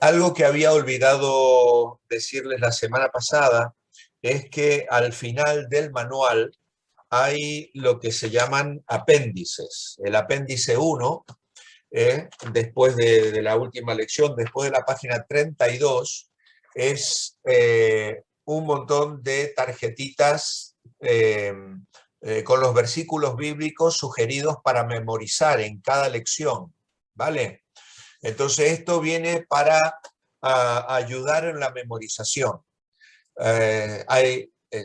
Algo que había olvidado decirles la semana pasada es que al final del manual hay lo que se llaman apéndices. El apéndice 1, después de la última lección, después de la página 32, es un montón de tarjetitas con los versículos bíblicos sugeridos para memorizar en cada lección, ¿vale? Entonces esto viene para ayudar en la memorización.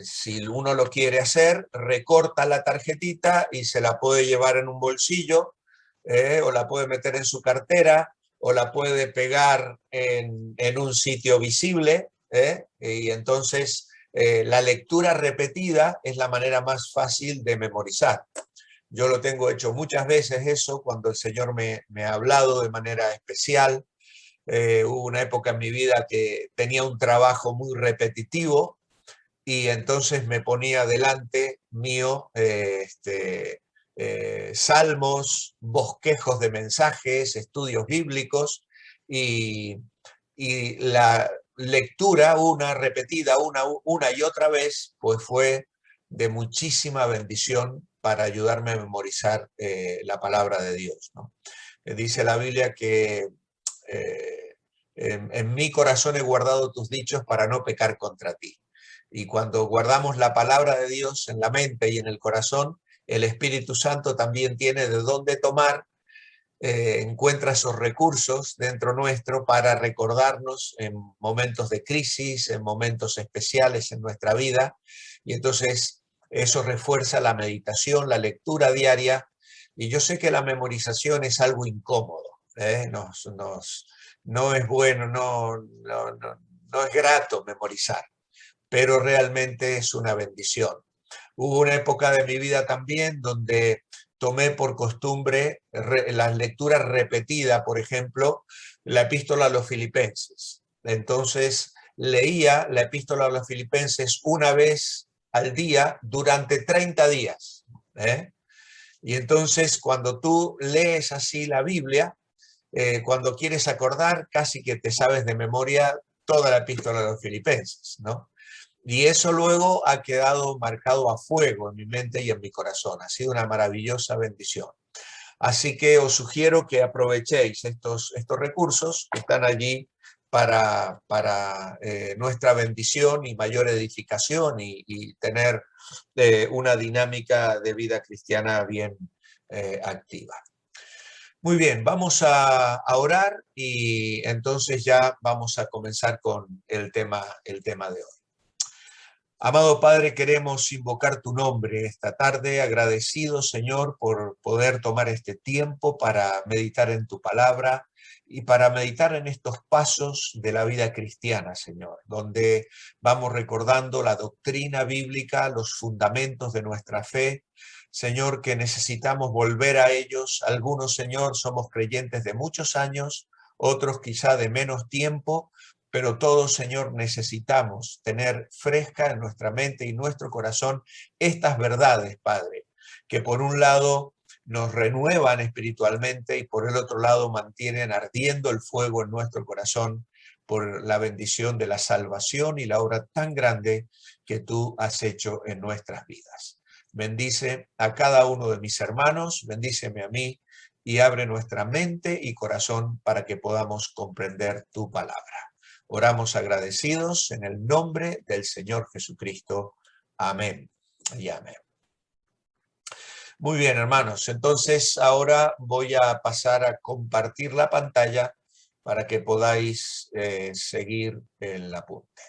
Si uno lo quiere hacer, recorta la tarjetita y se la puede llevar en un bolsillo, o la puede meter en su cartera, o la puede pegar en un sitio visible, y entonces la lectura repetida es la manera más fácil de memorizar. Yo lo tengo hecho muchas veces eso, cuando el Señor me ha hablado de manera especial. Hubo una época en mi vida que tenía un trabajo muy repetitivo y entonces me ponía delante mío salmos, bosquejos de mensajes, estudios bíblicos y la lectura, una repetida una y otra vez, pues fue de muchísima bendición para ayudarme a memorizar la palabra de Dios, ¿no? Dice la Biblia que en mi corazón he guardado tus dichos para no pecar contra ti. Y cuando guardamos la palabra de Dios en la mente y en el corazón, el Espíritu Santo también tiene de dónde tomar, encuentra esos recursos dentro nuestro para recordarnos en momentos de crisis, en momentos especiales en nuestra vida. Y entonces eso refuerza la meditación, la lectura diaria. Y yo sé que la memorización es algo incómodo, no es bueno, no es grato memorizar, pero realmente es una bendición. Hubo una época de mi vida también donde tomé por costumbre las lecturas repetidas, por ejemplo, la epístola a los filipenses. Entonces leía la epístola a los filipenses una vez al día durante 30 días. Y entonces cuando tú lees así la Biblia, cuando quieres acordar, casi que te sabes de memoria toda la epístola a los filipenses, ¿no? Y eso luego ha quedado marcado a fuego en mi mente y en mi corazón. Ha sido una maravillosa bendición. Así que os sugiero que aprovechéis estos recursos que están allí para nuestra bendición y mayor edificación y tener una dinámica de vida cristiana bien activa. Muy bien, vamos a orar y entonces ya vamos a comenzar con el tema de hoy. Amado Padre, queremos invocar tu nombre esta tarde, agradecidos, Señor, por poder tomar este tiempo para meditar en tu palabra y para meditar en estos pasos de la vida cristiana, Señor, donde vamos recordando la doctrina bíblica, los fundamentos de nuestra fe, Señor, que necesitamos volver a ellos. Algunos, Señor, somos creyentes de muchos años, otros quizá de menos tiempo, pero todos, Señor, necesitamos tener fresca en nuestra mente y nuestro corazón estas verdades, Padre, que por un lado nos renuevan espiritualmente y por el otro lado mantienen ardiendo el fuego en nuestro corazón por la bendición de la salvación y la obra tan grande que tú has hecho en nuestras vidas. Bendice a cada uno de mis hermanos, bendíceme a mí y abre nuestra mente y corazón para que podamos comprender tu palabra. Oramos agradecidos en el nombre del Señor Jesucristo. Amén y amén. Muy bien, hermanos. Entonces, ahora voy a pasar a compartir la pantalla para que podáis seguir el apunte.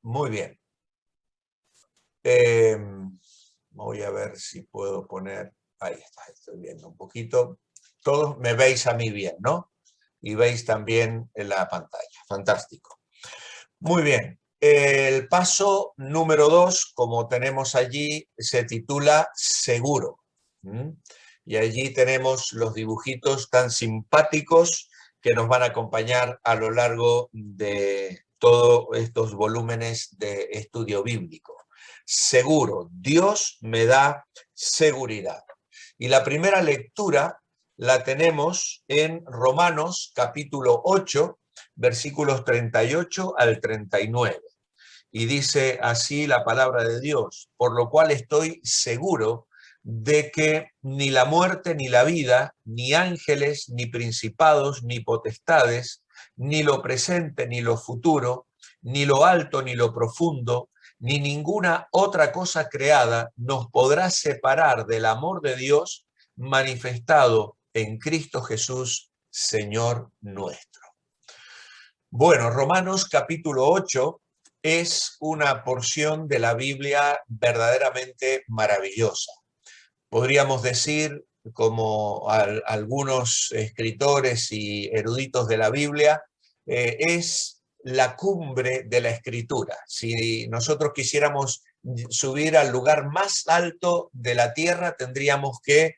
Muy bien. Voy a ver si puedo poner... Ahí está, estoy viendo un poquito. Todos me veis a mí bien, ¿no? Y veis también en la pantalla. Fantástico. Muy bien. El paso número 2, como tenemos allí, se titula Seguro. Y allí tenemos los dibujitos tan simpáticos que nos van a acompañar a lo largo de todos estos volúmenes de estudio bíblico. seguro. Dios me da seguridad. Y la primera lectura la tenemos en Romanos capítulo 8, versículos 38 al 39. Y dice así la palabra de Dios: por lo cual estoy seguro de que ni la muerte ni la vida, ni ángeles, ni principados, ni potestades, ni lo presente, ni lo futuro, ni lo alto, ni lo profundo, ni ninguna otra cosa creada nos podrá separar del amor de Dios manifestado en Cristo Jesús, Señor nuestro. Bueno, Romanos capítulo 8 es una porción de la Biblia verdaderamente maravillosa. Podríamos decir, como algunos escritores y eruditos de la Biblia, es la cumbre de la escritura. Si nosotros quisiéramos subir al lugar más alto de la tierra, tendríamos que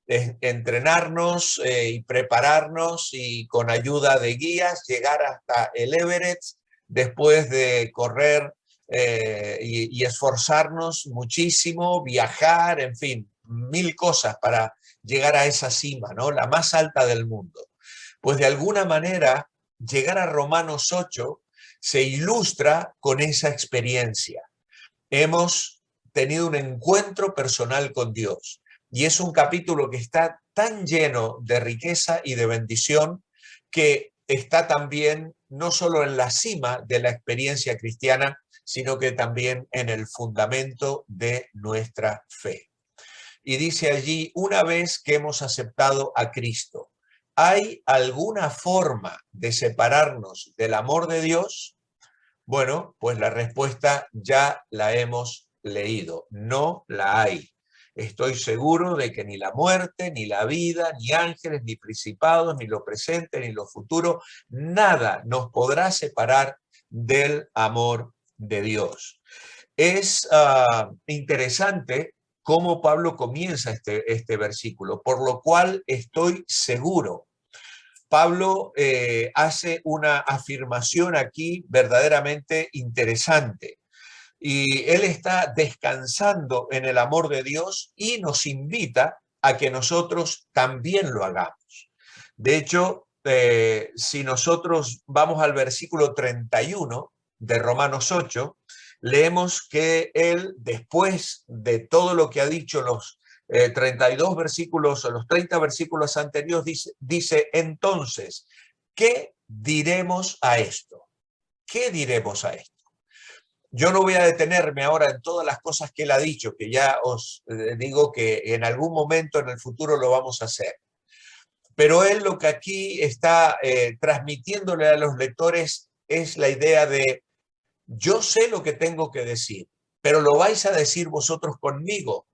entrenarnos y prepararnos y con ayuda de guías llegar hasta el Everest después de correr y esforzarnos muchísimo, viajar, en fin, mil cosas para llegar a esa cima, ¿no? La más alta del mundo. Pues de alguna manera llegar a Romanos 8 se ilustra con esa experiencia. Hemos tenido un encuentro personal con Dios. Y es un capítulo que está tan lleno de riqueza y de bendición que está también no solo en la cima de la experiencia cristiana, sino que también en el fundamento de nuestra fe. Y dice allí: una vez que hemos aceptado a Cristo, ¿hay alguna forma de separarnos del amor de Dios? Bueno, pues la respuesta ya la hemos leído. No la hay. Estoy seguro de que ni la muerte, ni la vida, ni ángeles, ni principados, ni lo presente, ni lo futuro, nada nos podrá separar del amor de Dios. Es interesante cómo Pablo comienza este versículo, por lo cual estoy seguro. Pablo hace una afirmación aquí verdaderamente interesante. Y él está descansando en el amor de Dios y nos invita a que nosotros también lo hagamos. De hecho, si nosotros vamos al versículo 31 de Romanos 8, leemos que él, después de todo lo que ha dicho los 32 versículos o los 30 versículos anteriores, dice, entonces, ¿qué diremos a esto? ¿Qué diremos a esto? Yo no voy a detenerme ahora en todas las cosas que él ha dicho, que ya os digo que en algún momento en el futuro lo vamos a hacer. Pero él lo que aquí está transmitiéndole a los lectores es la idea de: yo sé lo que tengo que decir, pero lo vais a decir vosotros conmigo.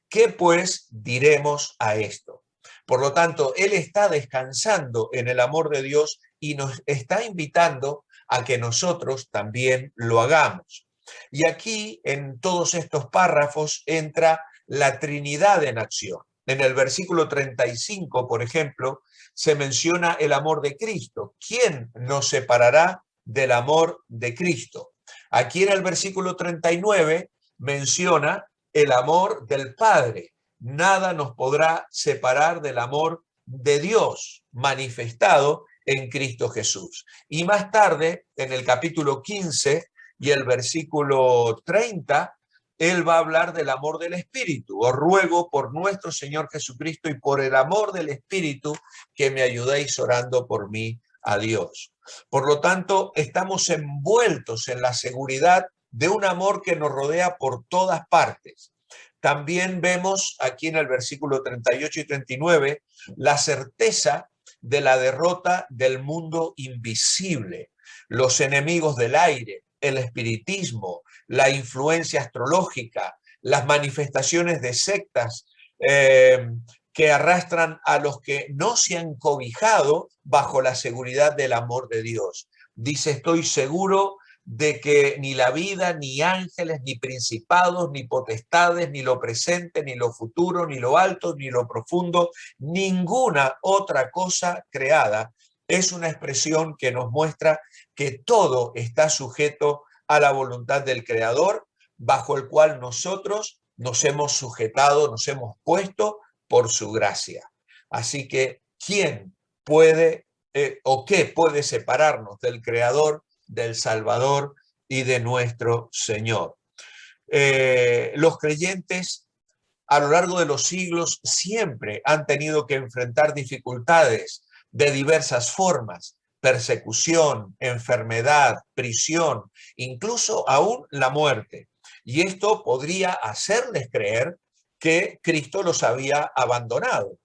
¿Qué pues diremos a esto? Por lo tanto, él está descansando en el amor de Dios y nos está invitando a que nosotros también lo hagamos. Y aquí, en todos estos párrafos, entra la Trinidad en acción. En el versículo 35, por ejemplo, se menciona el amor de Cristo. ¿Quién nos separará del amor de Cristo? Aquí en el versículo 39 menciona el amor del Padre. Nada nos podrá separar del amor de Dios manifestado en Cristo Jesús. Y más tarde, en el capítulo 15 y el versículo 30, él va a hablar del amor del Espíritu. Os ruego por nuestro Señor Jesucristo y por el amor del Espíritu que me ayudéis orando por mí a Dios. Por lo tanto, estamos envueltos en la seguridad de un amor que nos rodea por todas partes. También vemos aquí en el versículo 38 y 39 la certeza de la derrota del mundo invisible, los enemigos del aire, el espiritismo, la influencia astrológica, las manifestaciones de sectas que arrastran a los que no se han cobijado bajo la seguridad del amor de Dios. Dice: estoy seguro de que ni la vida, ni ángeles, ni principados, ni potestades, ni lo presente, ni lo futuro, ni lo alto, ni lo profundo, ninguna otra cosa creada. Es una expresión que nos muestra que todo está sujeto a la voluntad del Creador, bajo el cual nosotros nos hemos sujetado, nos hemos puesto por su gracia. Así que, ¿quién puede o qué puede separarnos del Creador, del Salvador y de nuestro Señor? Los creyentes a lo largo de los siglos siempre han tenido que enfrentar dificultades de diversas formas: persecución, enfermedad, prisión, incluso aún la muerte. Y esto podría hacerles creer que Cristo los había abandonado.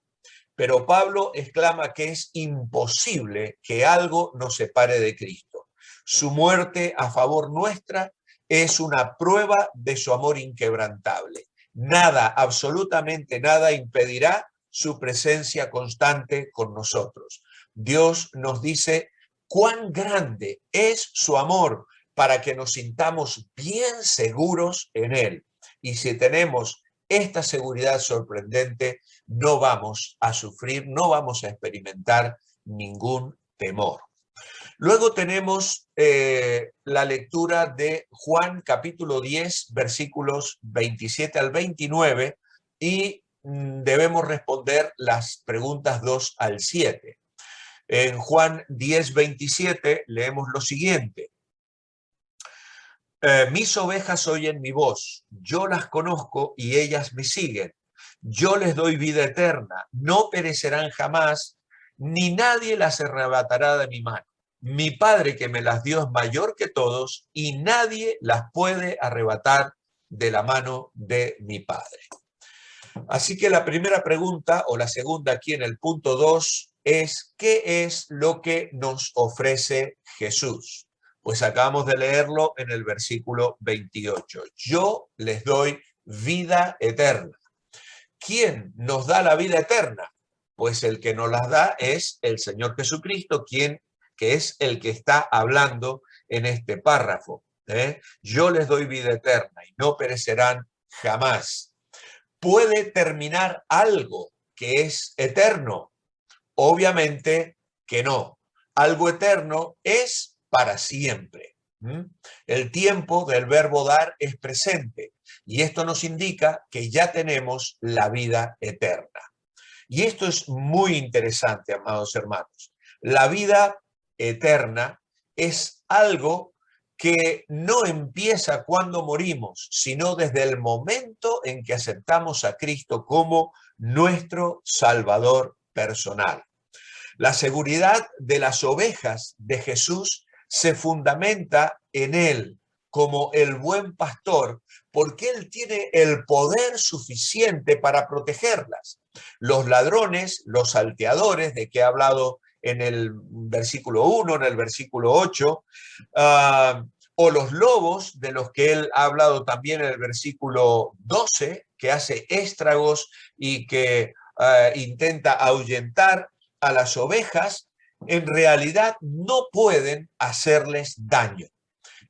Pero Pablo exclama que es imposible que algo nos separe de Cristo. Su muerte a favor nuestra es una prueba de su amor inquebrantable. Nada, absolutamente nada, impedirá su presencia constante con nosotros. Dios nos dice cuán grande es su amor para que nos sintamos bien seguros en Él. Y si tenemos esta seguridad sorprendente, no vamos a sufrir, no vamos a experimentar ningún temor. Luego tenemos la lectura de Juan capítulo 10, versículos 27 al 29, y debemos responder las preguntas 2 al 7. En Juan 10, 27 leemos lo siguiente: mis ovejas oyen mi voz, yo las conozco y ellas me siguen. Yo les doy vida eterna, no perecerán jamás, ni nadie las arrebatará de mi mano. Mi Padre que me las dio es mayor que todos y nadie las puede arrebatar de la mano de mi Padre. Así que la primera pregunta, o la segunda aquí en el punto 2, es: ¿qué es lo que nos ofrece Jesús? Pues acabamos de leerlo en el versículo 28. Yo les doy vida eterna. ¿Quién nos da la vida eterna? Pues el que nos las da es el Señor Jesucristo, que es el que está hablando en este párrafo. Yo les doy vida eterna y no perecerán jamás. ¿Puede terminar algo que es eterno? Obviamente que no. Algo eterno es para siempre. El tiempo del verbo dar es presente y esto nos indica que ya tenemos la vida eterna. Y esto es muy interesante, amados hermanos. La vida eterna es algo que no empieza cuando morimos, sino desde el momento en que aceptamos a Cristo como nuestro Salvador personal. La seguridad de las ovejas de Jesús se fundamenta en Él como el buen pastor, porque Él tiene el poder suficiente para protegerlas. Los ladrones, los salteadores, de que he hablado en el versículo 1, en el versículo 8, o los lobos, de los que él ha hablado también en el versículo 12, que hace estragos y que intenta ahuyentar a las ovejas, en realidad no pueden hacerles daño.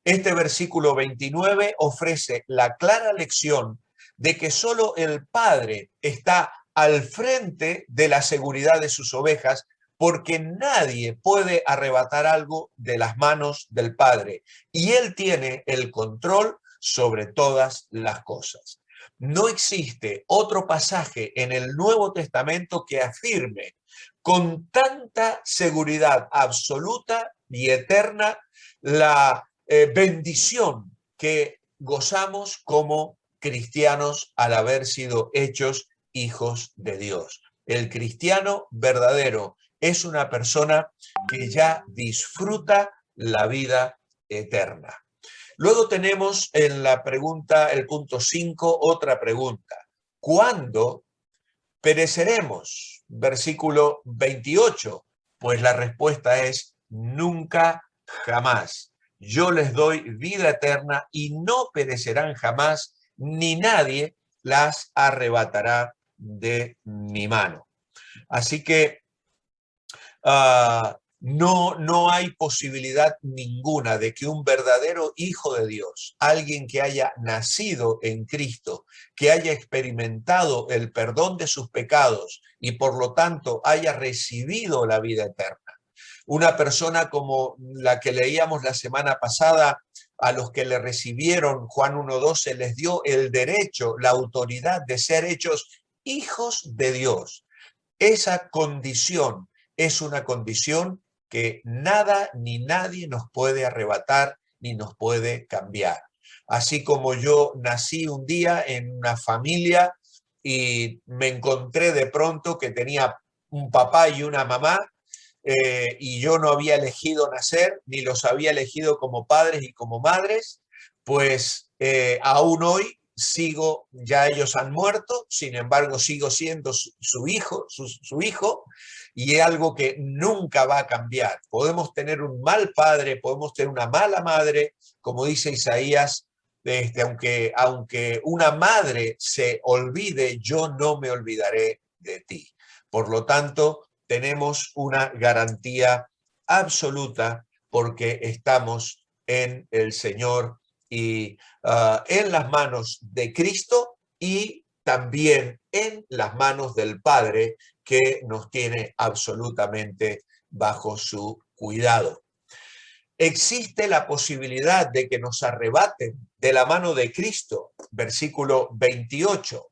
Este versículo 29 ofrece la clara lección de que solo el Padre está al frente de la seguridad de sus ovejas, porque nadie puede arrebatar algo de las manos del Padre, y Él tiene el control sobre todas las cosas. No existe otro pasaje en el Nuevo Testamento que afirme con tanta seguridad absoluta y eterna la bendición que gozamos como cristianos al haber sido hechos hijos de Dios. El cristiano verdadero es una persona que ya disfruta la vida eterna. Luego tenemos en la pregunta, el punto 5, otra pregunta: ¿cuándo pereceremos? Versículo 28. Pues la respuesta es: nunca jamás. Yo les doy vida eterna y no perecerán jamás, ni nadie las arrebatará de mi mano. Así que no hay posibilidad ninguna de que un verdadero hijo de Dios, alguien que haya nacido en Cristo, que haya experimentado el perdón de sus pecados y por lo tanto haya recibido la vida eterna, una persona como la que leíamos la semana pasada, a los que le recibieron, Juan 1:12, les dio el derecho, la autoridad de ser hechos hijos de Dios. Esa condición es una condición que nada ni nadie nos puede arrebatar ni nos puede cambiar. Así como yo nací un día en una familia y me encontré de pronto que tenía un papá y una mamá, y yo no había elegido nacer, ni los había elegido como padres y como madres, pues aún hoy sigo, ya ellos han muerto, sin embargo sigo siendo su hijo, su hijo, y es algo que nunca va a cambiar. Podemos tener un mal padre, podemos tener una mala madre, como dice Isaías, aunque una madre se olvide, yo no me olvidaré de ti. Por lo tanto, tenemos una garantía absoluta porque estamos en el Señor y en las manos de Cristo y también en las manos del Padre, que nos tiene absolutamente bajo su cuidado. Existe la posibilidad de que nos arrebaten de la mano de Cristo, versículo 28.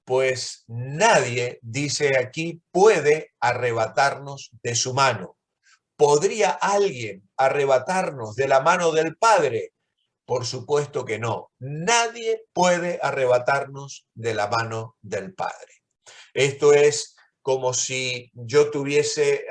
Pues nadie, dice aquí, puede arrebatarnos de su mano. ¿Podría alguien arrebatarnos de la mano del Padre? Por supuesto que no. Nadie puede arrebatarnos de la mano del Padre. Esto es como si yo tuviese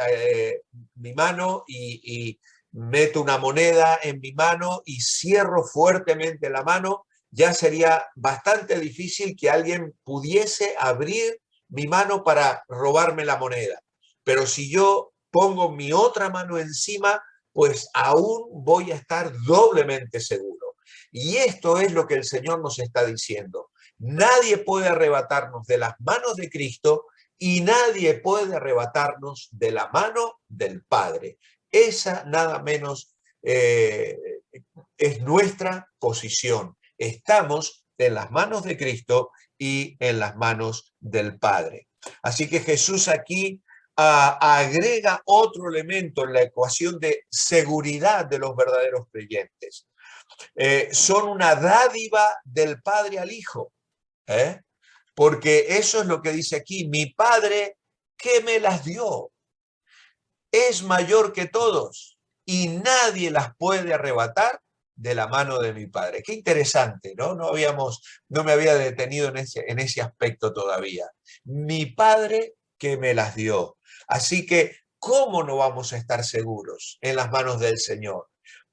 mi mano y meto una moneda en mi mano y cierro fuertemente la mano. Ya sería bastante difícil que alguien pudiese abrir mi mano para robarme la moneda. Pero si yo pongo mi otra mano encima, pues aún voy a estar doblemente seguro. Y esto es lo que el Señor nos está diciendo. Nadie puede arrebatarnos de las manos de Cristo y nadie puede arrebatarnos de la mano del Padre. Esa nada menos es nuestra posición. Estamos en las manos de Cristo y en las manos del Padre. Así que Jesús aquí agrega otro elemento en la ecuación de seguridad de los verdaderos creyentes. Son una dádiva del Padre al Hijo, porque eso es lo que dice aquí: mi Padre que me las dio es mayor que todos y nadie las puede arrebatar de la mano de mi Padre. Qué interesante, ¿no? No me había detenido en ese aspecto todavía. Mi Padre que me las dio. Así que, ¿cómo no vamos a estar seguros en las manos del Señor?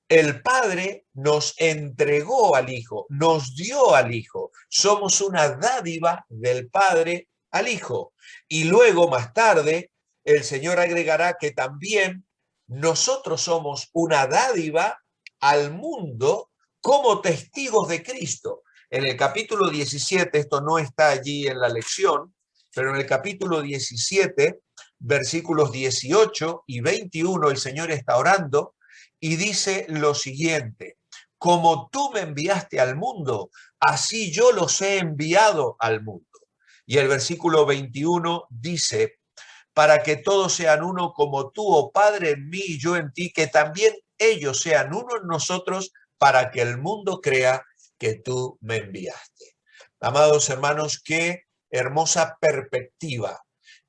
El Padre nos entregó al Hijo, nos dio al Hijo. Somos una dádiva del Padre al Hijo. Y luego, más tarde, el Señor agregará que también nosotros somos una dádiva al mundo como testigos de Cristo. En el capítulo 17, esto no está allí en la lección, pero en el capítulo 17, versículos 18 y 21, el Señor está orando y dice lo siguiente: como tú me enviaste al mundo, así yo los he enviado al mundo. Y el versículo 21 dice: para que todos sean uno como tú, oh Padre, en mí y yo en ti, que también ellos sean uno en nosotros, para que el mundo crea que tú me enviaste. Amados hermanos, qué hermosa perspectiva.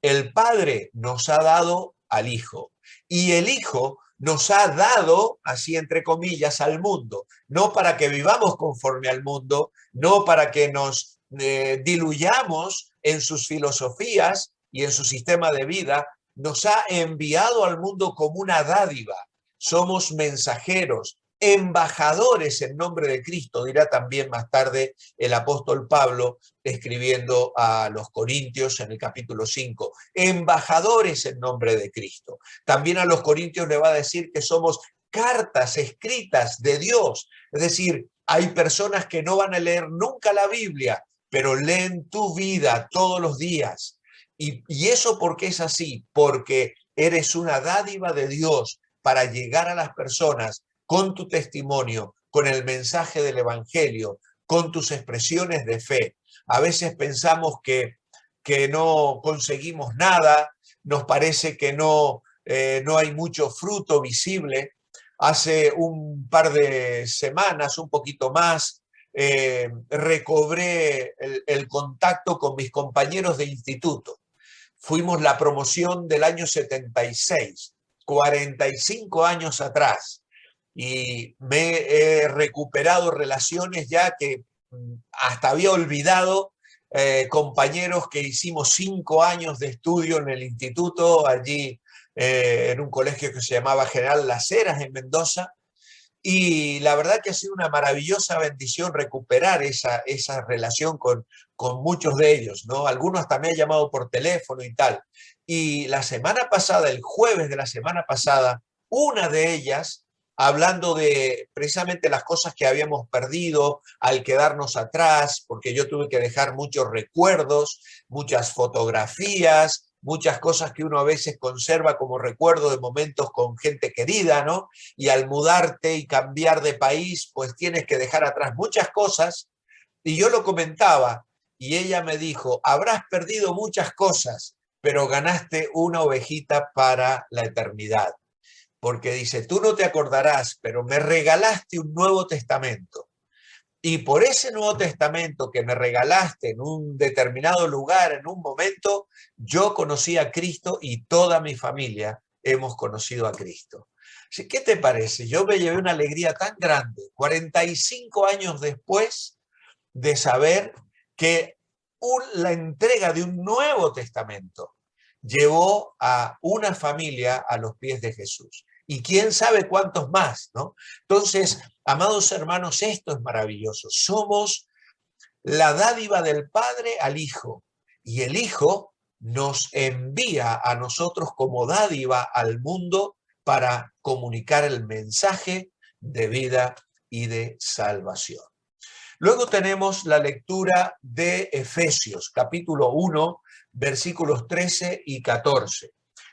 El Padre nos ha dado al Hijo y el Hijo nos ha dado, así entre comillas, al mundo, no para que vivamos conforme al mundo, no para que nos diluyamos en sus filosofías y en su sistema de vida. Nos ha enviado al mundo como una dádiva. Somos mensajeros, embajadores en nombre de Cristo, dirá también más tarde el apóstol Pablo escribiendo a los Corintios en el capítulo 5, embajadores en nombre de Cristo. También a los Corintios le va a decir que somos cartas escritas de Dios, es decir, hay personas que no van a leer nunca la Biblia, pero leen tu vida todos los días. Y eso, ¿por qué es así? Porque eres una dádiva de Dios para llegar a las personas con tu testimonio, con el mensaje del Evangelio, con tus expresiones de fe. A veces pensamos que no conseguimos nada, nos parece que no hay mucho fruto visible. hace un par de semanas, un poquito más, recobré el contacto con mis compañeros de instituto. Fuimos la promoción del año 76, 45 años atrás, y me he recuperado relaciones ya que hasta había olvidado, compañeros que hicimos 5 años de estudio en el instituto, allí en un colegio que se llamaba General Las Heras en Mendoza, y la verdad que ha sido una maravillosa bendición recuperar esa relación con muchos de ellos, ¿no? Algunos hasta me han llamado por teléfono y tal. Y la semana pasada, el jueves de la semana pasada, una de ellas, hablando de precisamente las cosas que habíamos perdido al quedarnos atrás, porque yo tuve que dejar muchos recuerdos, muchas fotografías, muchas cosas que uno a veces conserva como recuerdo de momentos con gente querida, ¿no? Y al mudarte y cambiar de país, pues tienes que dejar atrás muchas cosas. Y yo lo comentaba y ella me dijo, habrás perdido muchas cosas, pero ganaste una ovejita para la eternidad. Porque dice, tú no te acordarás, pero me regalaste un Nuevo Testamento. Y por ese Nuevo Testamento que me regalaste en un determinado lugar, en un momento, yo conocí a Cristo y toda mi familia hemos conocido a Cristo. ¿Qué te parece? Yo me llevé una alegría tan grande, 45 años después de saber que la entrega de un Nuevo Testamento llevó a una familia a los pies de Jesús. Y quién sabe cuántos más, ¿no? Entonces, amados hermanos, esto es maravilloso. Somos la dádiva del Padre al Hijo, y el Hijo nos envía a nosotros como dádiva al mundo para comunicar el mensaje de vida y de salvación. Luego tenemos la lectura de Efesios, capítulo 1, versículos 13 y 14.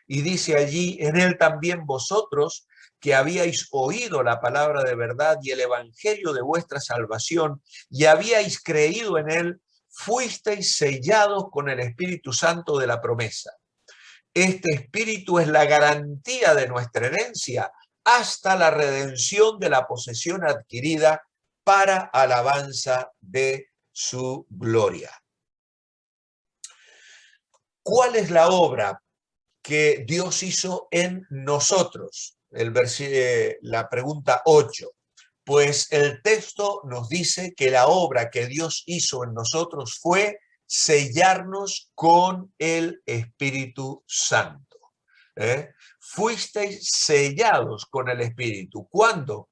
Y dice allí, en él también vosotros, que habíais oído la palabra de verdad y el evangelio de vuestra salvación, y habíais creído en él, fuisteis sellados con el Espíritu Santo de la promesa. Este Espíritu es la garantía de nuestra herencia hasta la redención de la posesión adquirida para alabanza de su gloria. ¿Cuál es la obra que Dios hizo en nosotros? La pregunta 8. Pues el texto nos dice que la obra que Dios hizo en nosotros fue sellarnos con el Espíritu Santo. Fuisteis sellados con el Espíritu. ¿Cuándo?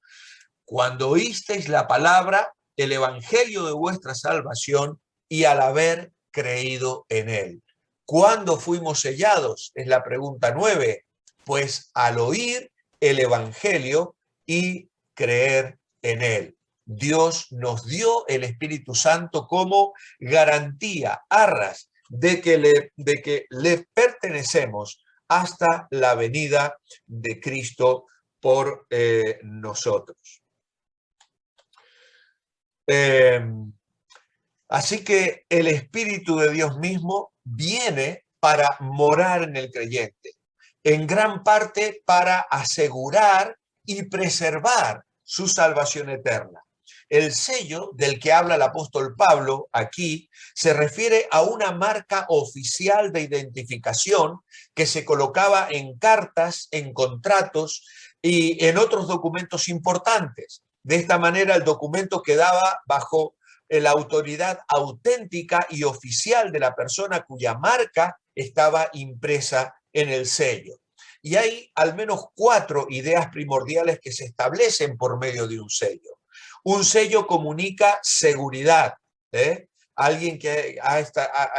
Cuando oísteis la palabra, el evangelio de vuestra salvación, y al haber creído en él. ¿Cuándo fuimos sellados? Es la pregunta 9. Pues al oír el evangelio y creer en él. Dios nos dio el Espíritu Santo como garantía, arras, de que le pertenecemos hasta la venida de Cristo por nosotros. Así que el Espíritu de Dios mismo viene para morar en el creyente, en gran parte para asegurar y preservar su salvación eterna. El sello del que habla el apóstol Pablo aquí se refiere a una marca oficial de identificación que se colocaba en cartas, en contratos y en otros documentos importantes. De esta manera, el documento quedaba bajo la autoridad auténtica y oficial de la persona cuya marca estaba impresa en el sello. Y hay al menos 4 ideas primordiales que se establecen por medio de un sello. Un sello comunica seguridad. Alguien que ha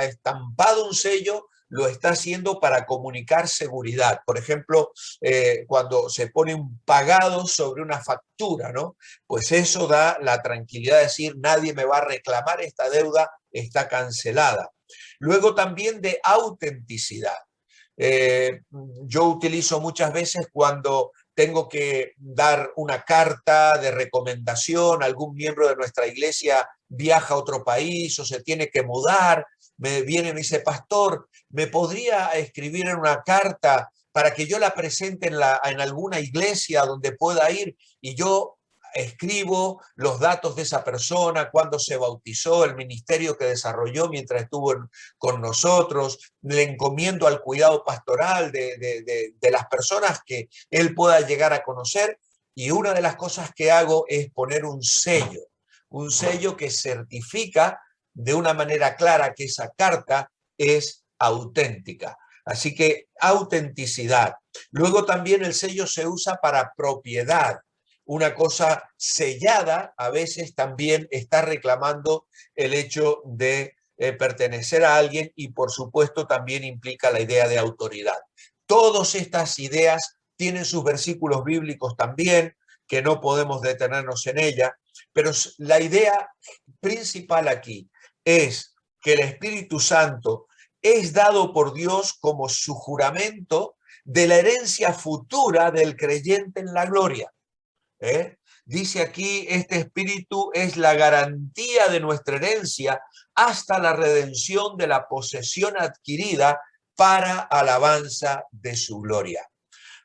estampado un sello lo está haciendo para comunicar seguridad. Por ejemplo, cuando se pone un pagado sobre una factura, ¿no? Pues eso da la tranquilidad de decir, nadie me va a reclamar esta deuda, está cancelada. Luego también de autenticidad. Yo utilizo muchas veces cuando tengo que dar una carta de recomendación, algún miembro de nuestra iglesia viaja a otro país o se tiene que mudar, me viene y me dice, pastor, ¿me podría escribir en una carta para que yo la presente en alguna iglesia donde pueda ir y yo escribo los datos de esa persona, cuándo se bautizó, el ministerio que desarrolló mientras estuvo con nosotros, le encomiendo al cuidado pastoral de las personas que él pueda llegar a conocer. Y una de las cosas que hago es poner un sello que certifica de una manera clara que esa carta es auténtica. Así que autenticidad. Luego también el sello se usa para propiedad. Una cosa sellada a veces también está reclamando el hecho de pertenecer a alguien y por supuesto también implica la idea de autoridad. Todas estas ideas tienen sus versículos bíblicos también, que no podemos detenernos en ella, pero la idea principal aquí es que el Espíritu Santo es dado por Dios como su juramento de la herencia futura del creyente en la gloria. Dice aquí, este Espíritu es la garantía de nuestra herencia hasta la redención de la posesión adquirida para alabanza de su gloria.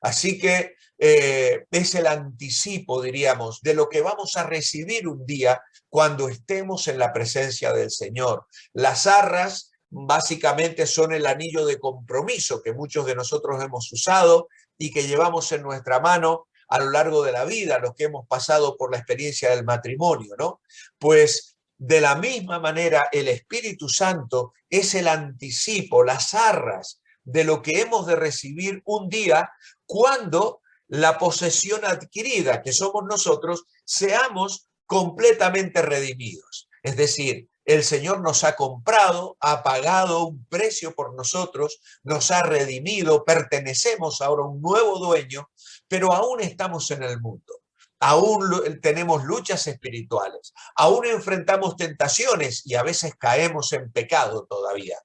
Así que es el anticipo, diríamos, de lo que vamos a recibir un día cuando estemos en la presencia del Señor. Las arras básicamente son el anillo de compromiso que muchos de nosotros hemos usado y que llevamos en nuestra mano a lo largo de la vida, los que hemos pasado por la experiencia del matrimonio, ¿no? Pues de la misma manera el Espíritu Santo es el anticipo, las arras de lo que hemos de recibir un día cuando la posesión adquirida, que somos nosotros, seamos completamente redimidos. Es decir, el Señor nos ha comprado, ha pagado un precio por nosotros, nos ha redimido, pertenecemos ahora a un nuevo dueño, pero aún estamos en el mundo. Aún tenemos luchas espirituales, aún enfrentamos tentaciones y a veces caemos en pecado todavía.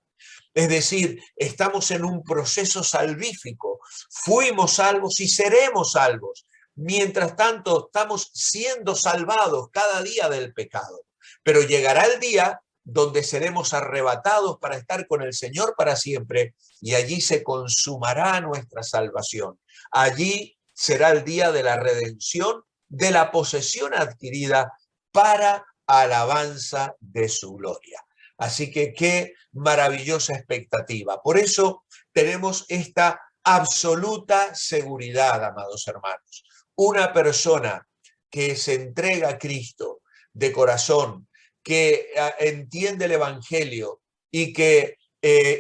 Es decir, estamos en un proceso salvífico, fuimos salvos y seremos salvos. Mientras tanto, estamos siendo salvados cada día del pecado. Pero llegará el día donde seremos arrebatados para estar con el Señor para siempre y allí se consumará nuestra salvación. Allí será el día de la redención, de la posesión adquirida para alabanza de su gloria. Así que qué maravillosa expectativa. Por eso tenemos esta absoluta seguridad, amados hermanos. Una persona que se entrega a Cristo de corazón, que entiende el Evangelio y que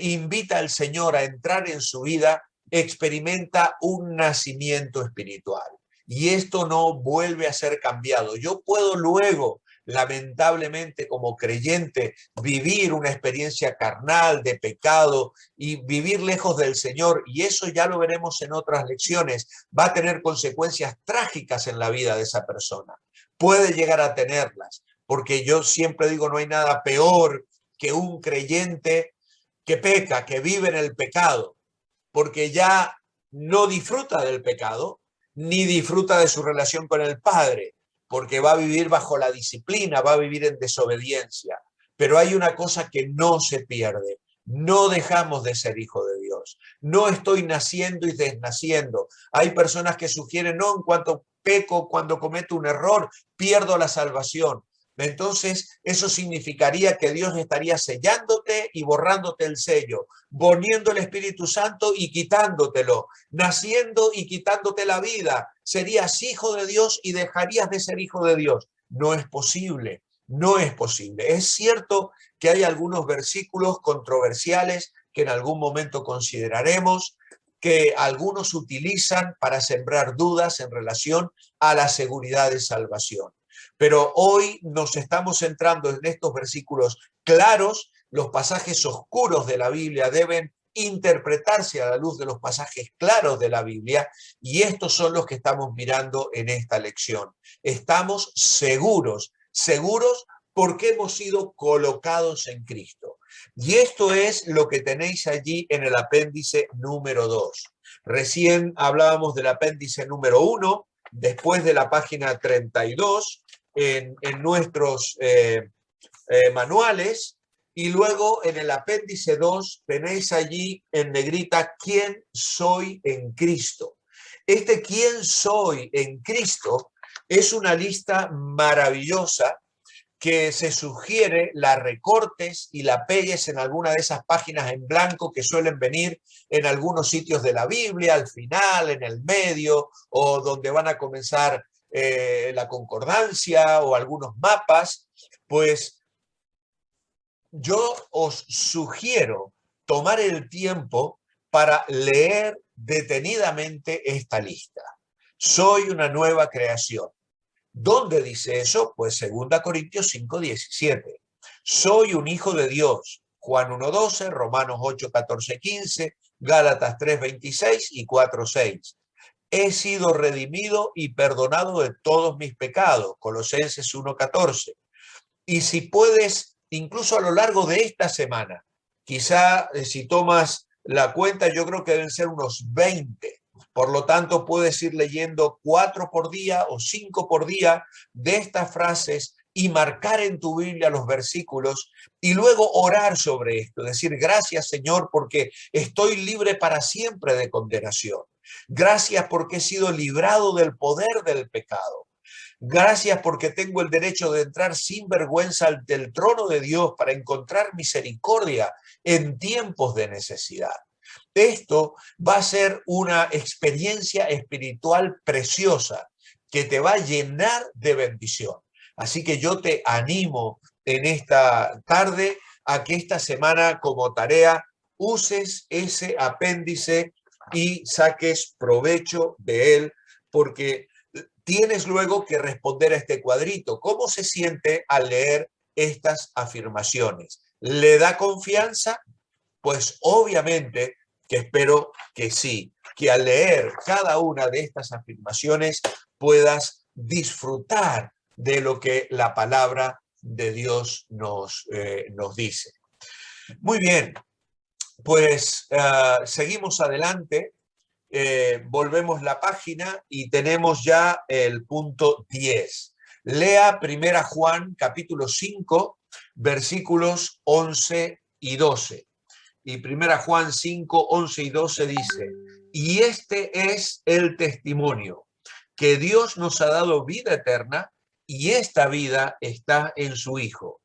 invita al Señor a entrar en su vida, experimenta un nacimiento espiritual. Y esto no vuelve a ser cambiado. Yo puedo luego, lamentablemente, como creyente, vivir una experiencia carnal de pecado y vivir lejos del Señor, y eso ya lo veremos en otras lecciones, va a tener consecuencias trágicas en la vida de esa persona. Puede llegar a tenerlas, porque yo siempre digo, no hay nada peor que un creyente que peca, que vive en el pecado, porque ya no disfruta del pecado, ni disfruta de su relación con el Padre, porque va a vivir bajo la disciplina, va a vivir en desobediencia. Pero hay una cosa que no se pierde. No dejamos de ser hijo de Dios. No estoy naciendo y desnaciendo. Hay personas que sugieren, no, en cuanto peco, cuando cometo un error, pierdo la salvación. Entonces, eso significaría que Dios estaría sellándote y borrándote el sello, poniendo el Espíritu Santo y quitándotelo, naciendo y quitándote la vida. Serías hijo de Dios y dejarías de ser hijo de Dios. No es posible, no es posible. Es cierto que hay algunos versículos controversiales que en algún momento consideraremos, que algunos utilizan para sembrar dudas en relación a la seguridad de salvación. Pero hoy nos estamos centrando en estos versículos claros. Los pasajes oscuros de la Biblia deben interpretarse a la luz de los pasajes claros de la Biblia, y estos son los que estamos mirando en esta lección. Estamos seguros porque hemos sido colocados en Cristo. Y esto es lo que tenéis allí en el apéndice número 2. Recién hablábamos del apéndice número 1, después de la página 32, en nuestros manuales, Y luego en el apéndice 2 tenéis allí en negrita quién soy en Cristo. Este quién soy en Cristo es una lista maravillosa que se sugiere la recortes y la pegues en alguna de esas páginas en blanco que suelen venir en algunos sitios de la Biblia, al final, en el medio, o donde van a comenzar la concordancia o algunos mapas. Pues yo os sugiero tomar el tiempo para leer detenidamente esta lista. Soy una nueva creación. ¿Dónde dice eso? Pues 2 Corintios 5:17. Soy un hijo de Dios. Juan 1:12, Romanos 8:14-15, Gálatas 3:26 y 4:6. He sido redimido y perdonado de todos mis pecados. Colosenses 1:14. Y si puedes, incluso a lo largo de esta semana, quizá si tomas la cuenta, yo creo que deben ser unos 20. Por lo tanto, puedes ir leyendo 4 por día o 5 por día de estas frases y marcar en tu Biblia los versículos y luego orar sobre esto. Decir, gracias Señor porque estoy libre para siempre de condenación. Gracias porque he sido librado del poder del pecado. Gracias porque tengo el derecho de entrar sin vergüenza ante el trono de Dios para encontrar misericordia en tiempos de necesidad. Esto va a ser una experiencia espiritual preciosa que te va a llenar de bendición. Así que yo te animo en esta tarde a que esta semana como tarea uses ese apéndice y saques provecho de él, porque tienes luego que responder a este cuadrito. ¿Cómo se siente al leer estas afirmaciones? ¿Le da confianza? Pues obviamente que espero que sí, que al leer cada una de estas afirmaciones puedas disfrutar de lo que la palabra de Dios nos dice. Muy bien, pues seguimos adelante. Volvemos la página y tenemos ya el punto 10. Lea 1 Juan capítulo 5, versículos 11 y 12. Y 1 Juan 5, 11 y 12 dice, y este es el testimonio, que Dios nos ha dado vida eterna y esta vida está en su Hijo.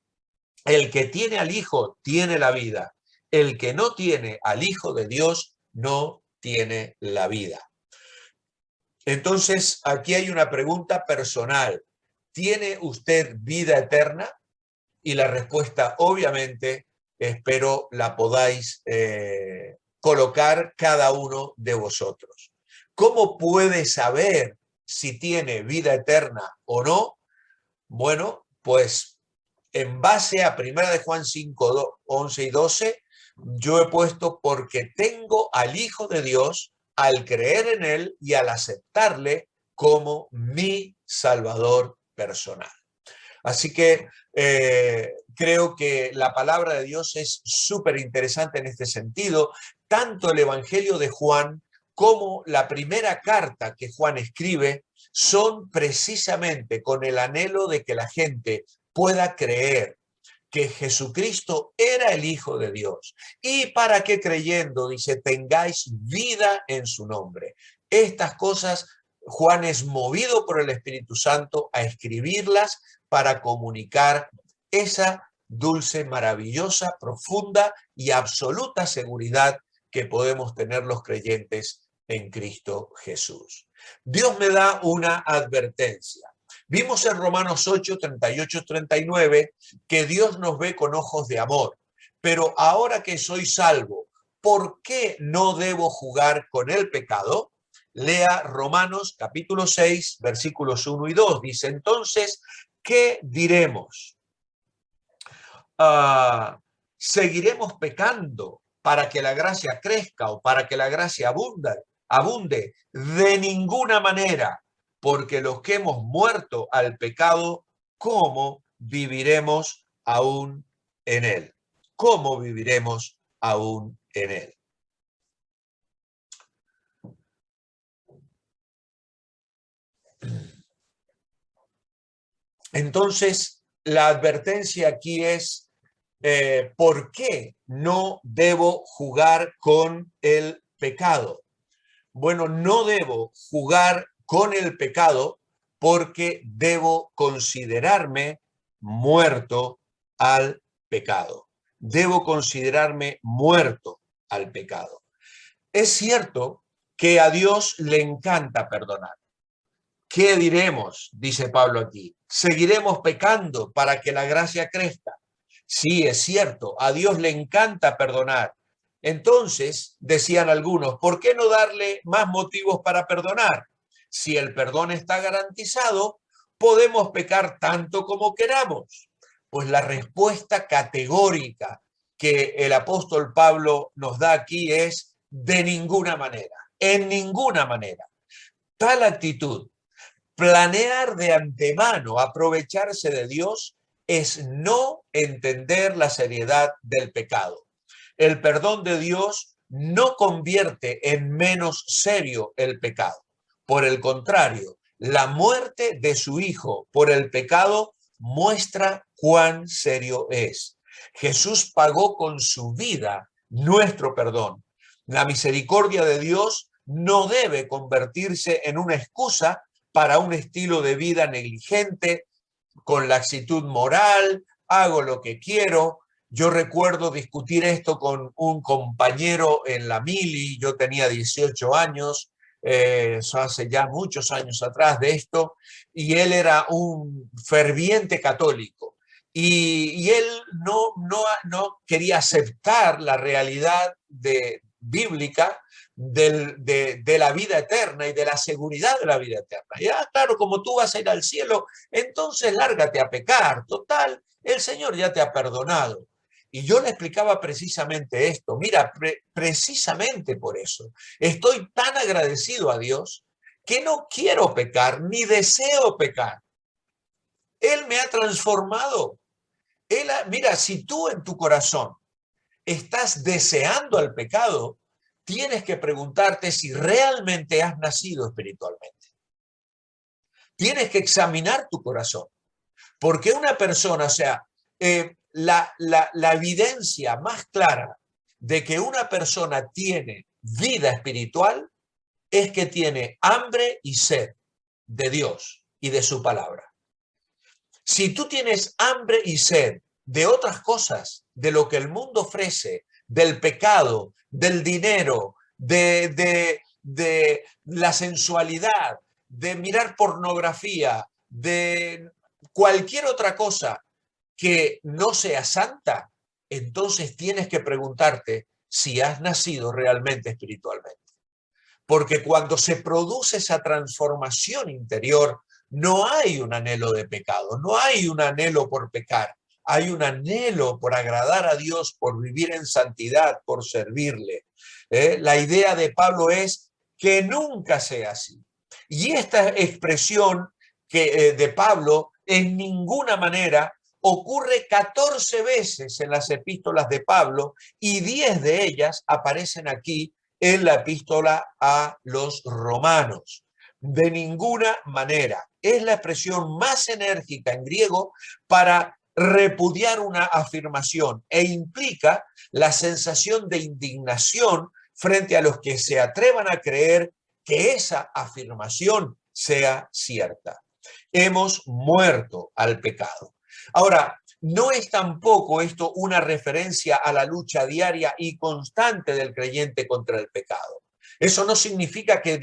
El que tiene al Hijo tiene la vida. El que no tiene al Hijo de Dios no tiene la vida. Entonces, aquí hay una pregunta personal. ¿Tiene usted vida eterna? Y la respuesta, obviamente, espero la podáis colocar cada uno de vosotros. ¿Cómo puede saber si tiene vida eterna o no? Bueno, pues en base a 1 Juan 5, 11 y 12, yo he puesto porque tengo al Hijo de Dios al creer en Él y al aceptarle como mi Salvador personal. Así que creo que la palabra de Dios es súper interesante en este sentido. Tanto el Evangelio de Juan como la primera carta que Juan escribe son precisamente con el anhelo de que la gente pueda creer que Jesucristo era el Hijo de Dios. Y para que creyendo, dice, tengáis vida en su nombre. Estas cosas Juan es movido por el Espíritu Santo a escribirlas para comunicar esa dulce, maravillosa, profunda y absoluta seguridad que podemos tener los creyentes en Cristo Jesús. Dios me da una advertencia. Vimos en Romanos 8, 38, 39 que Dios nos ve con ojos de amor. Pero ahora que soy salvo, ¿por qué no debo jugar con el pecado? Lea Romanos capítulo 6, versículos 1 y 2. Dice, entonces, ¿qué diremos? ¿Seguiremos pecando para que la gracia crezca o para que la gracia abunde? De ninguna manera, porque los que hemos muerto al pecado, ¿cómo viviremos aún en él? ¿Cómo viviremos aún en él? Entonces, la advertencia aquí es, ¿por qué no debo jugar con el pecado? Bueno, no debo jugar con el pecado porque debo considerarme muerto al pecado. Debo considerarme muerto al pecado. Es cierto que a Dios le encanta perdonar. ¿Qué diremos? Dice Pablo aquí. ¿Seguiremos pecando para que la gracia crezca? Sí, es cierto, a Dios le encanta perdonar. Entonces, decían algunos, ¿por qué no darle más motivos para perdonar? Si el perdón está garantizado, podemos pecar tanto como queramos. Pues la respuesta categórica que el apóstol Pablo nos da aquí es de ninguna manera, en ninguna manera. Tal actitud, planear de antemano, aprovecharse de Dios, es no entender la seriedad del pecado. El perdón de Dios no convierte en menos serio el pecado. Por el contrario, la muerte de su Hijo por el pecado muestra cuán serio es. Jesús pagó con su vida nuestro perdón. La misericordia de Dios no debe convertirse en una excusa para un estilo de vida negligente, con laxitud moral, hago lo que quiero. Yo recuerdo discutir esto con un compañero en la mili, yo tenía 18 años, eso hace ya muchos años atrás de esto, y él era un ferviente católico. Y él no quería aceptar la realidad bíblica de la vida eterna y de la seguridad de la vida eterna. Ya, claro, como tú vas a ir al cielo, entonces lárgate a pecar. Total, el Señor ya te ha perdonado. Y yo le explicaba precisamente esto. Mira, precisamente por eso estoy tan agradecido a Dios que no quiero pecar ni deseo pecar. Él me ha transformado. Mira, si tú en tu corazón estás deseando al pecado, tienes que preguntarte si realmente has nacido espiritualmente. Tienes que examinar tu corazón. Porque una persona, o sea, la evidencia más clara de que una persona tiene vida espiritual es que tiene hambre y sed de Dios y de su palabra. Si tú tienes hambre y sed de otras cosas, de lo que el mundo ofrece, del pecado, del dinero, de la sensualidad, de mirar pornografía, de cualquier otra cosa que no sea santa, entonces tienes que preguntarte si has nacido realmente espiritualmente. Porque cuando se produce esa transformación interior, no hay un anhelo de pecado, no hay un anhelo por pecar, hay un anhelo por agradar a Dios, por vivir en santidad, por servirle. La idea de Pablo es que nunca sea así. Y esta expresión de Pablo en ninguna manera ocurre 14 veces en las epístolas de Pablo y 10 de ellas aparecen aquí en la epístola a los romanos. De ninguna manera. Es la expresión más enérgica en griego para repudiar una afirmación e implica la sensación de indignación frente a los que se atrevan a creer que esa afirmación sea cierta. Hemos muerto al pecado. Ahora, no es tampoco esto una referencia a la lucha diaria y constante del creyente contra el pecado. Eso no significa que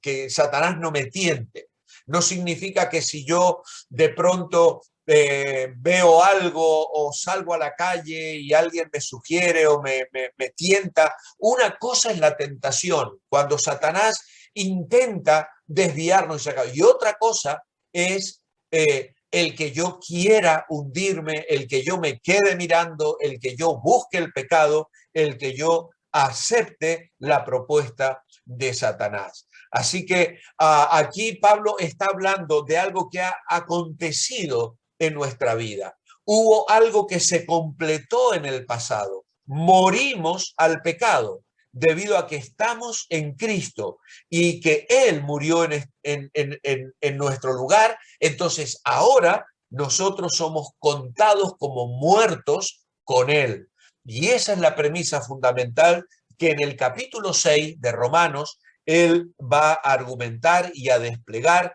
que Satanás no me tiente. No significa que si yo de pronto veo algo o salgo a la calle y alguien me sugiere o me tienta. Una cosa es la tentación, cuando Satanás intenta desviarnos y otra cosa es el que yo quiera hundirme, el que yo me quede mirando, el que yo busque el pecado, el que yo acepte la propuesta de Satanás. Así que aquí Pablo está hablando de algo que ha acontecido en nuestra vida. Hubo algo que se completó en el pasado. Morimos al pecado debido a que estamos en Cristo y que Él murió en nuestro lugar. Entonces ahora nosotros somos contados como muertos con Él. Y esa es la premisa fundamental que en el capítulo 6 de Romanos él va a argumentar y a desplegar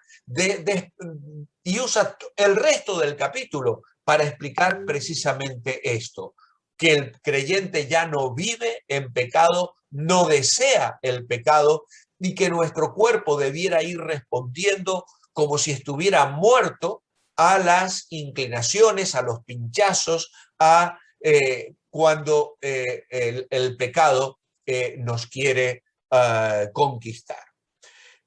y usa el resto del capítulo para explicar precisamente esto, que el creyente ya no vive en pecado, no desea el pecado y que nuestro cuerpo debiera ir respondiendo como si estuviera muerto a las inclinaciones, a los pinchazos, a cuando el pecado nos quiere conquistar.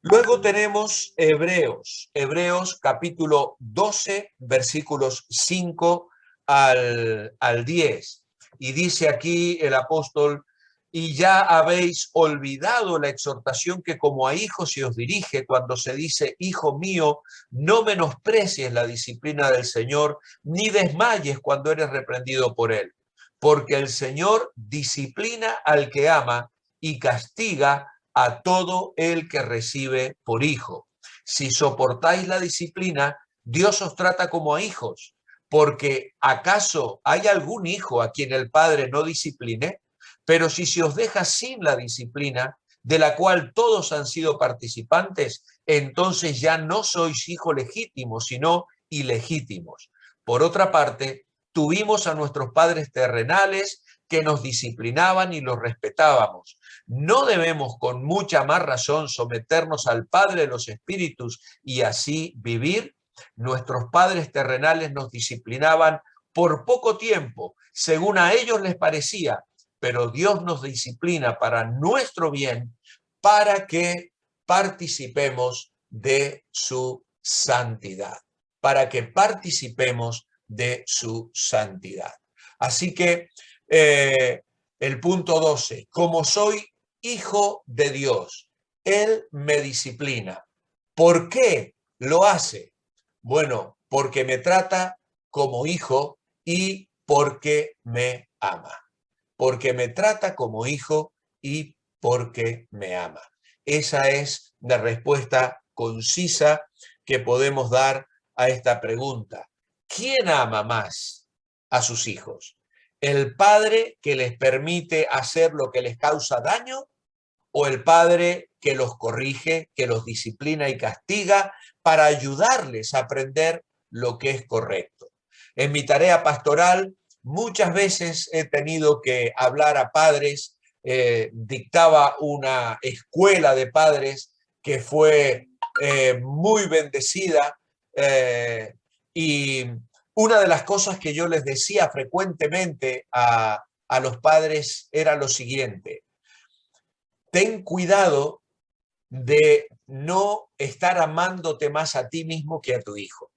Luego tenemos Hebreos capítulo 12, versículos 5 al 10. Y dice aquí el apóstol: y ya habéis olvidado la exhortación que como a hijos se os dirige cuando se dice: hijo mío, no menosprecies la disciplina del Señor, ni desmayes cuando eres reprendido por él. Porque el Señor disciplina al que ama y castiga a todo el que recibe por hijo. Si soportáis la disciplina, Dios os trata como a hijos. Porque ¿acaso hay algún hijo a quien el padre no discipline? Pero si se os deja sin la disciplina, de la cual todos han sido participantes, entonces ya no sois hijos legítimos, sino ilegítimos. Por otra parte, tuvimos a nuestros padres terrenales que nos disciplinaban y los respetábamos. ¿No debemos con mucha más razón someternos al Padre de los Espíritus y así vivir? Nuestros padres terrenales nos disciplinaban por poco tiempo, según a ellos les parecía, pero Dios nos disciplina para nuestro bien, para que participemos de su santidad, para que participemos de su santidad. Así que el punto 12, como soy hijo de Dios, Él me disciplina. ¿Por qué lo hace? Bueno, porque me trata como hijo y porque me ama. Porque me trata como hijo y porque me ama. Esa es la respuesta concisa que podemos dar a esta pregunta. ¿Quién ama más a sus hijos? ¿El padre que les permite hacer lo que les causa daño o el padre que los corrige, que los disciplina y castiga para ayudarles a aprender lo que es correcto? En mi tarea pastoral muchas veces he tenido que hablar a padres, dictaba una escuela de padres que fue muy bendecida y una de las cosas que yo les decía frecuentemente a los padres era lo siguiente: ten cuidado de no estar amándote más a ti mismo que a tu hijo.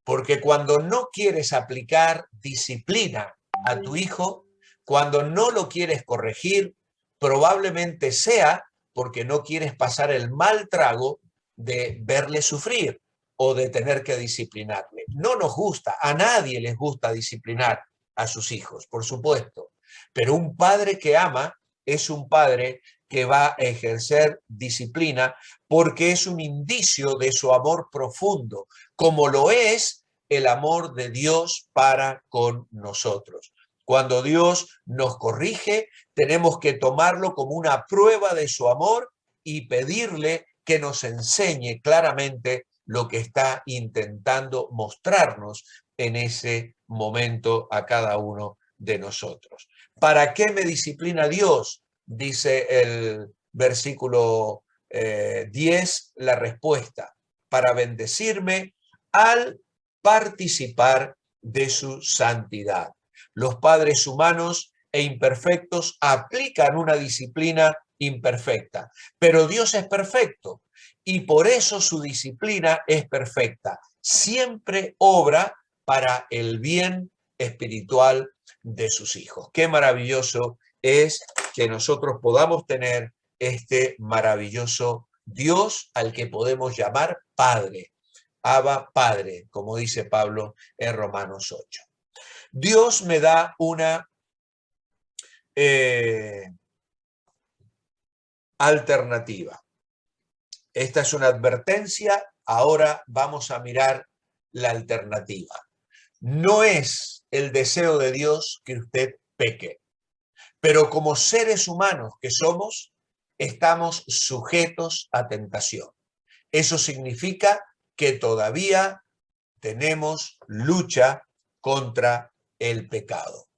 Porque cuando no quieres aplicar disciplina a tu hijo, cuando no lo quieres corregir, probablemente sea porque no quieres pasar el mal trago de verle sufrir o de tener que disciplinarle. No nos gusta, a nadie les gusta disciplinar a sus hijos, por supuesto, pero un padre que ama es un padre que va a ejercer disciplina porque es un indicio de su amor profundo, como lo es el amor de Dios para con nosotros. Cuando Dios nos corrige, tenemos que tomarlo como una prueba de su amor y pedirle que nos enseñe claramente lo que está intentando mostrarnos en ese momento a cada uno de nosotros. ¿Para qué me disciplina Dios? Dice el versículo 10, la respuesta: para bendecirme al participar de su santidad. Los padres humanos e imperfectos aplican una disciplina imperfecta, pero Dios es perfecto y por eso su disciplina es perfecta. Siempre obra para el bien espiritual de sus hijos. Qué maravilloso es que nosotros podamos tener este maravilloso Dios al que podemos llamar Padre. Abba, Padre, como dice Pablo en Romanos 8. Dios me da una alternativa. Esta es una advertencia. Ahora vamos a mirar la alternativa. No es el deseo de Dios que usted peque, pero como seres humanos que somos, estamos sujetos a tentación. Eso significa que todavía tenemos lucha contra el pecado.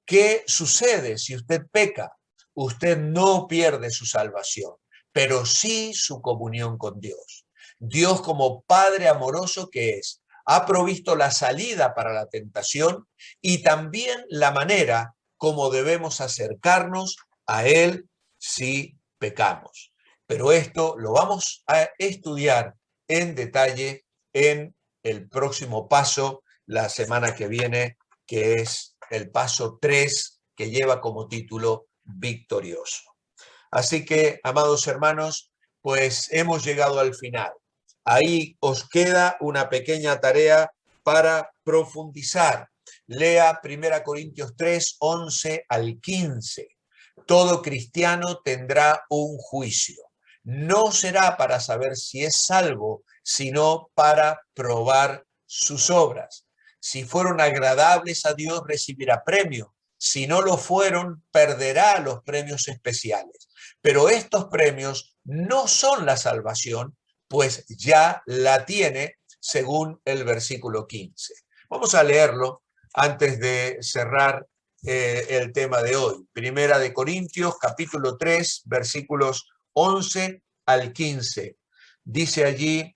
¿Qué sucede si usted peca? Usted no pierde su salvación, pero sí su comunión con Dios. Dios, como Padre amoroso que es, ha provisto la salida para la tentación y también la manera como debemos acercarnos a Él si pecamos. Pero esto lo vamos a estudiar en detalle en el próximo paso, la semana que viene, que es el paso 3, que lleva como título Victorioso. Así que, amados hermanos, pues hemos llegado al final. Ahí os queda una pequeña tarea para profundizar. Lea 1 Corintios 3, 11 al 15. Todo cristiano tendrá un juicio. No será para saber si es salvo, sino para probar sus obras. Si fueron agradables a Dios, recibirá premio. Si no lo fueron, perderá los premios especiales. Pero estos premios no son la salvación, pues ya la tiene según el versículo 15. Vamos a leerlo antes de cerrar el tema de hoy. Primera de Corintios, capítulo 3, versículos 11 al 15. Dice allí,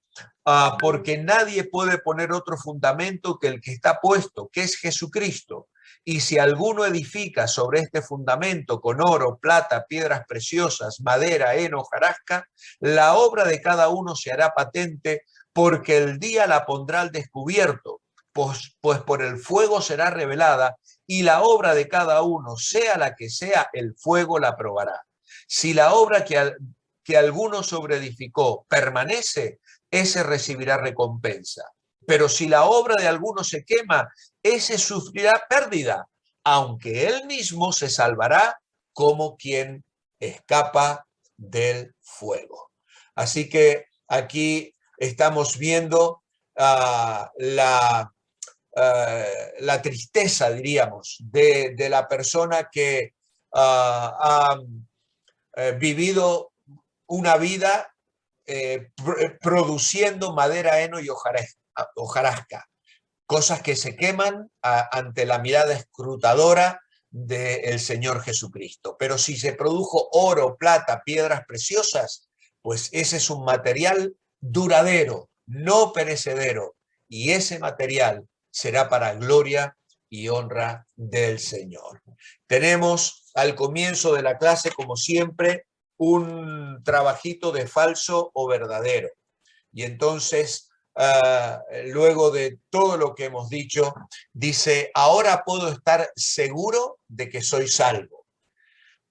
porque nadie puede poner otro fundamento que el que está puesto, que es Jesucristo. Y si alguno edifica sobre este fundamento con oro, plata, piedras preciosas, madera, heno, hojarasca, la obra de cada uno se hará patente, porque el día la pondrá al descubierto, pues por el fuego será revelada, y la obra de cada uno, sea la que sea, el fuego la probará. Si la obra que alguno sobreedificó permanece, ese recibirá recompensa. Pero si la obra de alguno se quema, ese sufrirá pérdida, aunque él mismo se salvará como quien escapa del fuego. Así que aquí estamos viendo la tristeza, diríamos, de la persona que ha vivido una vida produciendo madera, heno y hojarasca, cosas que se queman ante la mirada escrutadora del Señor Jesucristo. Pero si se produjo oro, plata, piedras preciosas, pues ese es un material duradero, no perecedero, y ese material será para gloria y honra del Señor. Tenemos al comienzo de la clase, como siempre, un trabajito de falso o verdadero. Y entonces, luego de todo lo que hemos dicho, dice, ahora puedo estar seguro de que soy salvo.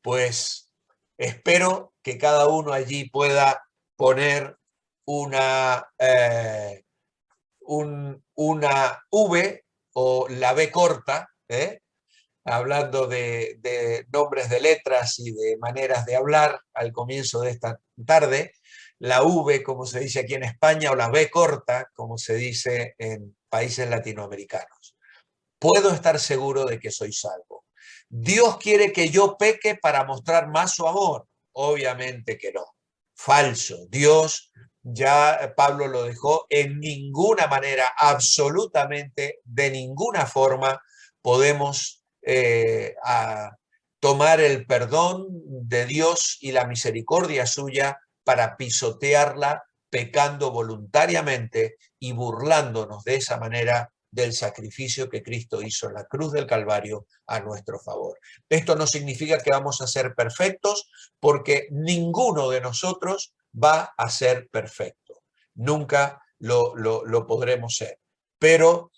Pues espero que cada uno allí pueda poner una V o la B corta, hablando de nombres de letras y de maneras de hablar al comienzo de esta tarde, la V, como se dice aquí en España, o la B corta, como se dice en países latinoamericanos. Puedo estar seguro de que soy salvo. ¿Dios quiere que yo peque para mostrar más su amor? Obviamente que no. Falso. Dios, ya Pablo lo dejó, en ninguna manera, absolutamente de ninguna forma podemos tomar el perdón de Dios y la misericordia suya para pisotearla pecando voluntariamente y burlándonos de esa manera del sacrificio que Cristo hizo en la cruz del Calvario a nuestro favor. Esto no significa que vamos a ser perfectos, porque ninguno de nosotros va a ser perfecto. Nunca lo podremos ser. Pero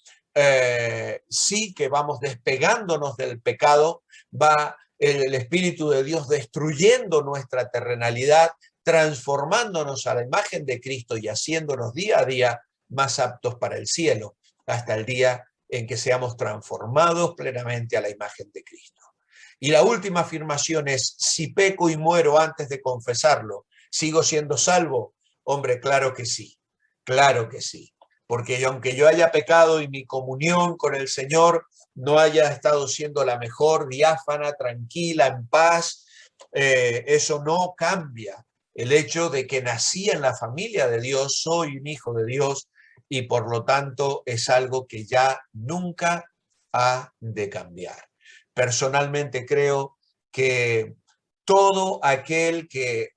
sí que vamos despegándonos del pecado, va el Espíritu de Dios destruyendo nuestra terrenalidad, transformándonos a la imagen de Cristo y haciéndonos día a día más aptos para el cielo, hasta el día en que seamos transformados plenamente a la imagen de Cristo. Y la última afirmación es, si peco y muero antes de confesarlo, ¿sigo siendo salvo? Hombre, claro que sí, claro que sí. porque aunque yo haya pecado y mi comunión con el Señor no haya estado siendo la mejor, diáfana, tranquila, en paz, eso no cambia el hecho de que nací en la familia de Dios, soy un hijo de Dios y por lo tanto es algo que ya nunca ha de cambiar. Personalmente creo que todo aquel que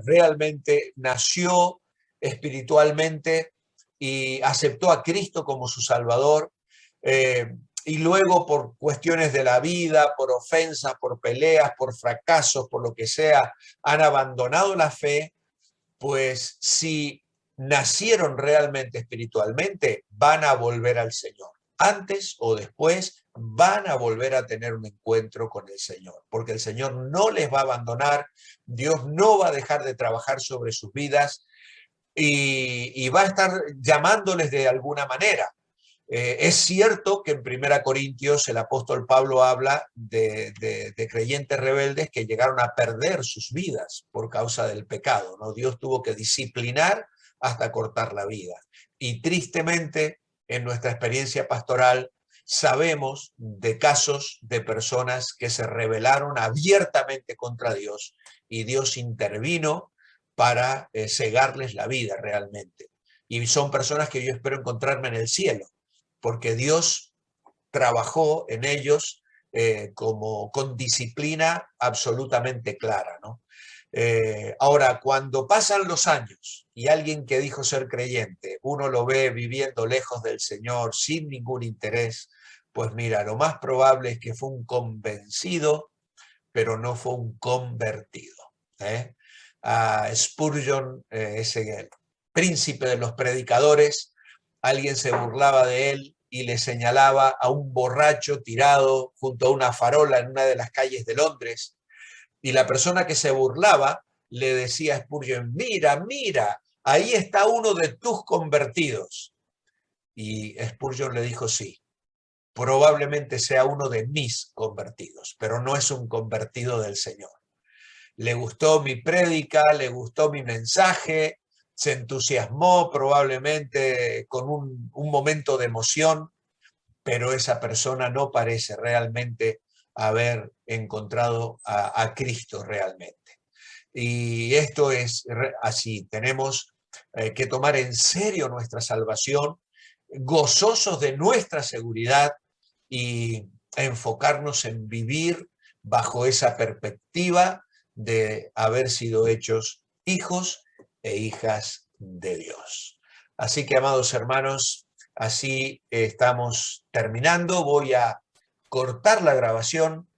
realmente nació espiritualmente y aceptó a Cristo como su Salvador, y luego por cuestiones de la vida, por ofensas, por peleas, por fracasos, por lo que sea, han abandonado la fe, pues si nacieron realmente espiritualmente, van a volver al Señor. Antes o después van a volver a tener un encuentro con el Señor, porque el Señor no les va a abandonar, Dios no va a dejar de trabajar sobre sus vidas y va a estar llamándoles de alguna manera. Es cierto que en Primera Corintios el apóstol Pablo habla de creyentes rebeldes que llegaron a perder sus vidas por causa del pecado, ¿no? Dios tuvo que disciplinar hasta cortar la vida. Y tristemente, en nuestra experiencia pastoral, sabemos de casos de personas que se rebelaron abiertamente contra Dios y Dios intervino para cegarles la vida realmente. Y son personas que yo espero encontrarme en el cielo, porque Dios trabajó en ellos como con disciplina absolutamente clara, ¿no? Ahora, cuando pasan los años y alguien que dijo ser creyente, uno lo ve viviendo lejos del Señor sin ningún interés, pues mira, lo más probable es que fue un convencido, pero no fue un convertido. Spurgeon, ese príncipe de los predicadores, alguien se burlaba de él y le señalaba a un borracho tirado junto a una farola en una de las calles de Londres, y la persona que se burlaba le decía a Spurgeon, mira, mira, ahí está uno de tus convertidos. Y Spurgeon le dijo, sí, probablemente sea uno de mis convertidos, pero no es un convertido del Señor. Le gustó mi prédica, le gustó mi mensaje, se entusiasmó probablemente con un momento de emoción, pero esa persona no parece realmente haber encontrado a Cristo realmente. Y esto es así, tenemos que tomar en serio nuestra salvación, gozosos de nuestra seguridad y enfocarnos en vivir bajo esa perspectiva de haber sido hechos hijos e hijas de Dios. Así que, amados hermanos, así estamos terminando. Voy a cortar la grabación